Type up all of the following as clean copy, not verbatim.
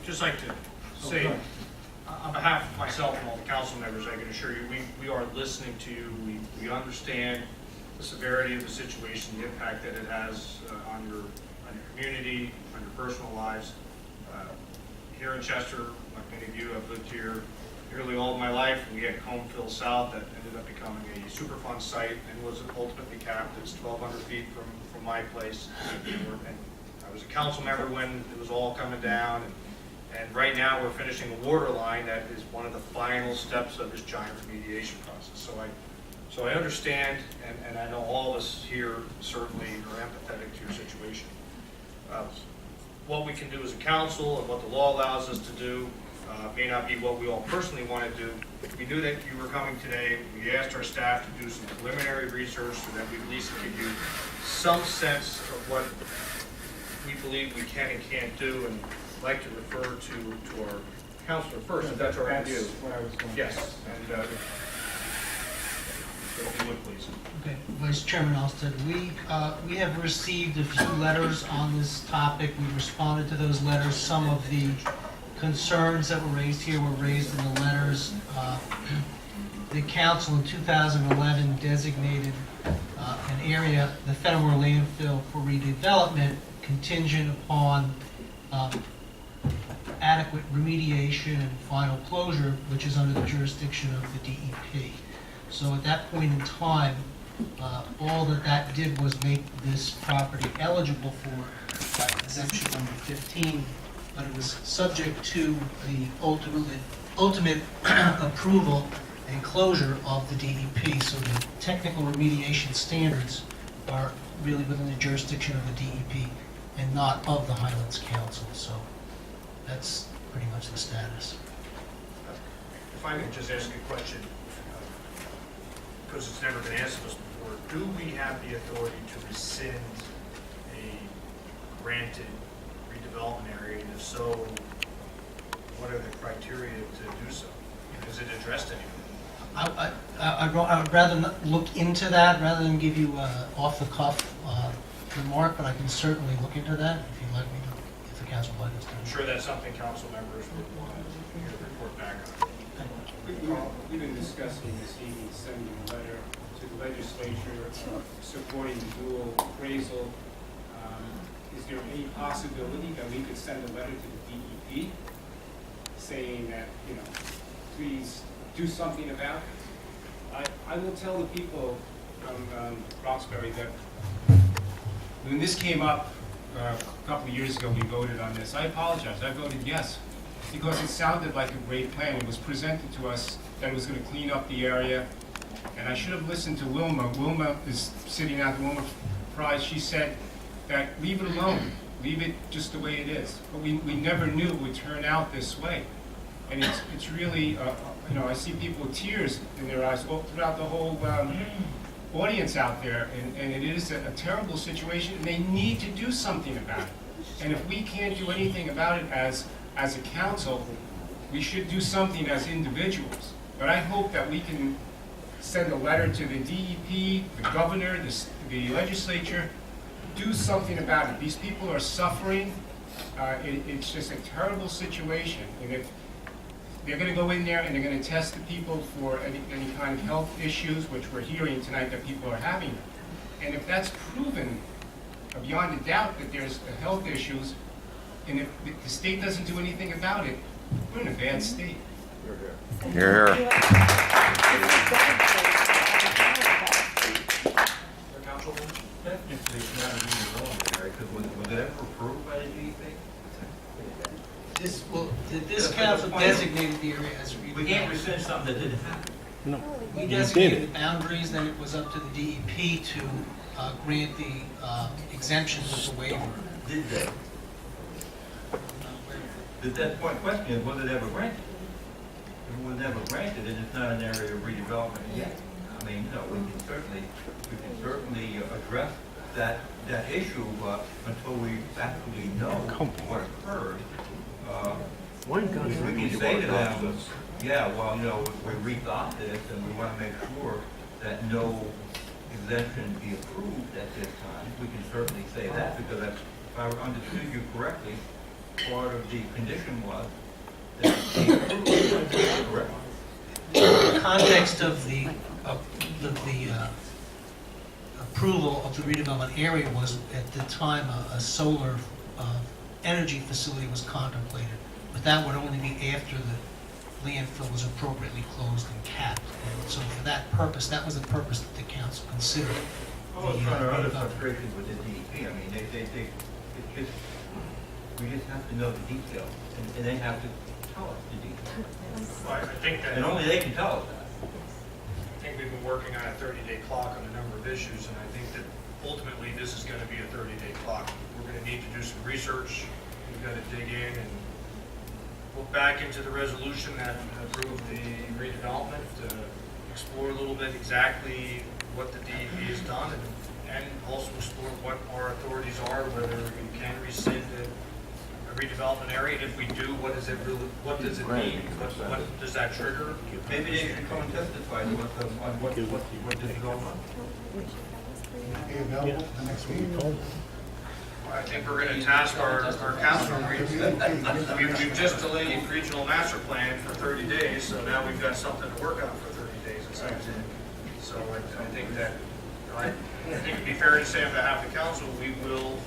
just like to say, on behalf of myself and all the council members, I can assure you, we are listening to you. We understand the severity of the situation, the impact that it has on your community, on your personal lives. Here in Chester, like many of you, I've lived here nearly all of my life. We had Councill South that ended up becoming a Superfund site and was ultimately capped. It's 1,200 feet from my place. And I was a council member when it was all coming down. And right now we're finishing a water line that is one of the final steps of this giant remediation process. So I understand, and I know all of us here certainly are empathetic to your situation. What we can do as a council and what the law allows us to do may not be what we all personally want to do. We knew that you were coming today. We asked our staff to do some preliminary research so that we at least give you some sense of what we believe we can and can't do, and I'd like to refer to our counselor first, if that's all right with you. That's what I was going to Yes, and if you would, please. Okay, Vice Chairman Alsted, we have received a few letters on this topic. We responded to those letters. Some of the concerns that were raised here were raised in the letters. The council in 2011 designated an area, the Fenimore landfill, for redevelopment contingent upon adequate remediation and final closure, which is under the jurisdiction of the DEP. So at that point in time, all that did was make this property eligible for exemption number 15, but it was subject to the ultimate approval and closure of the DEP. So the technical remediation standards are really within the jurisdiction of the DEP and not of the Highlands Council. So that's pretty much the status. If I could just ask a question, because it's never been asked of us before, do we have the authority to rescind a granted redevelopment area? And if so, what are the criteria to do so? Is it addressed anywhere? I would rather not look into that rather than give you off-the-cuff remark, but I can certainly look into that if you'd like me to, if the council would like us to. I'm sure that's something council members would want to hear the report back on. We've been discussing this evening, sending a letter to the legislature supporting the dual appraisal. Is there any possibility that we could send a letter to the DEP saying that, please do something about it? I will tell the people from Roxbury that when this came up a couple of years ago, we voted on this. I apologize. I voted yes, because it sounded like a great plan. It was presented to us that it was going to clean up the area, and I should have listened to Wilma. Wilma is sitting out, Wilma Fry. She said that leave it alone, leave it just the way it is. But we never knew it would turn out this way, and it's really I see people with tears in their eyes throughout the whole audience out there, and it is a terrible situation, and they need to do something about it. And if we can't do anything about it as a council, we should do something as individuals. But I hope that we can send a letter to the DEP, the governor, the legislature, do something about it. These people are suffering. It's just a terrible situation. And if they're going to go in there and they're going to test the people for any kind of health issues, which we're hearing tonight that people are having. And if that's proven beyond a doubt that there's health issues, and if the state doesn't do anything about it, we're in a bad state. You're here. Was it ever approved by the DEP? This council designated the area as We can't rescind something that didn't happen. No. we designated the boundaries, then it was up to the DEP to grant the exemptions with the waiver. Did they? That point question is, was it ever granted? If it was never granted, then it's not an area of redevelopment yet. I mean, we can certainly address that issue, but until we actually know what occurred, we can say to them, yeah, well, we rethought this and we want to make sure that no exemption be approved at this time. We can certainly say that, because if I understood you correctly, part of the condition was that he approved, correct? The context of the approval of the redevelopment area was, at the time, a solar energy facility was contemplated, but that would only be after the landfill was appropriately closed and capped. And so for that purpose, that was the purpose that the council considered. Well, it's the, one of our other redevelopment. frustrations with the DEP. I mean, it's just, we just have to know the details, and they have to tell us the details. I think that. And only they can tell us that. I think we've been working on a 30-day clock on a number of issues, and I think that ultimately this is going to be a 30-day clock. We're going to need to do some research. We've got to dig in and look back into the resolution that approved the redevelopment, explore a little bit exactly what the DEP has done, and also explore what our authorities are, whether we can rescind a redevelopment area, and if we do, what does it really, what does it mean? What does that trigger? Maybe they should come and testify on what this is all about. Be available the next week. I think we're going to task our council. We've just delayed regional master plan for 30 days, so now we've got something to work on for 30 days. So I think that, I think it'd be fair to say on behalf of the council, we will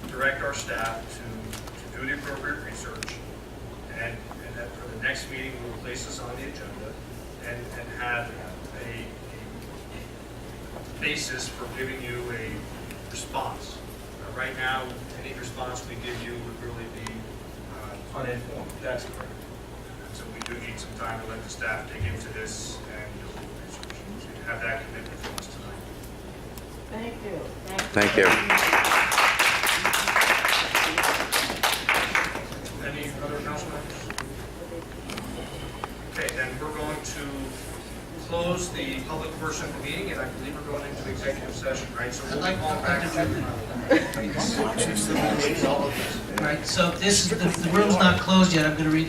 direct our staff to do the appropriate research, and that for the next meeting, we will place this on the agenda and have a basis for giving you a response. Right now, any response we give you would really be Uninformed. that's correct. And so we do need some time to let the staff dig into this and do a little research. So you have that commitment from us tonight. Thank you. Thank you. Any other council members? Okay, then we're going to close the public portion of the meeting, and I believe we're going into executive session, right? So we'll be calling back to Right, so this is, the room's not closed yet, I'm going to read this.